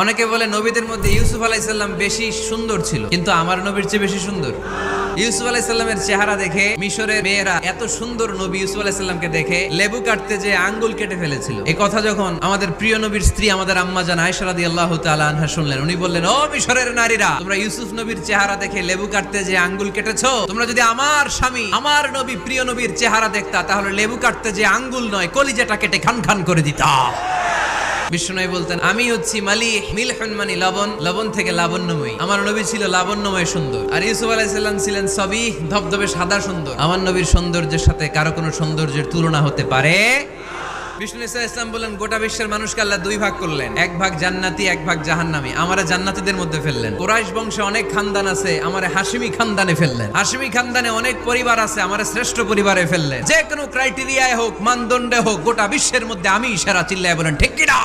অনেকে বলে নবীদের মধ্যে ইউসুফ আলাইহিস সালাম বেশি সুন্দর ছিল, কিন্তু আমার নবীর চেয়ে বেশি সুন্দর। ইউসুফ আলাইহিস সালামের চেহারা দেখে মিশরের মেয়েরা এত সুন্দর নবী ইউসুফ আলাইহিস সালামকে দেখে লেবু কাটতে যে আঙ্গুল কেটে ফেলেছিল। এই কথা যখন আমাদের প্রিয় নবীর স্ত্রী আমাদের আম্মা জান আয়েশা রাদিয়াল্লাহু তাআলা আনহা শুনলেন, উনি বললেন, ও মিশরের নারীরা, তোমরা ইউসুফ নবীর চেহারা দেখে লেবু কাটতে যে আঙ্গুল কেটেছো, তোমরা যদি আমার স্বামী আমার নবী প্রিয় নবীর চেহারা দেখতা, তাহলে লেবু কাটতে যে আঙ্গুল নয় কলিজাটা কেটে খান খান করে দিতা। বিষ্ণুনবী বলতেন, আমি হচ্ছি মালিহ, মিলহুন মানে লবণ, লবণ থেকে লাবণ্যময়ী। আমার নবী ছিল লাবণ্যময় সুন্দর, আর ইউসুফ আলাইহিস সালাম ছিলেন সবিহ, ধবধবে সাদা সুন্দর। আমার নবীর সৌন্দর্যের সাথে কারো কোনো সৌন্দর্যের তুলনা হতে পারে। বিষ্ণু ইসলাম বললেন, গোটা বিশ্বের মানুষকে আল্লাহ দুই ভাগ করলেন, এক ভাগ জান্নাতি, এক ভাগ জাহান্নামী। আমারে জান্নাতীদের মধ্যে ফেললেন। কুরাইশ বংশে অনেক খানদান আছে, আমারে হাশিমি খানদানে ফেললেন। হাশিমি খানদানে অনেক পরিবার আছে, আমারে শ্রেষ্ঠ পরিবারে ফেললেন। যে কোনো ক্রাইটেরিয়ায় হোক, মানদণ্ডে হোক, গোটা বিশ্বের মধ্যে আমি সেরা। চিল্লায় বলেন ঠিক কিনা?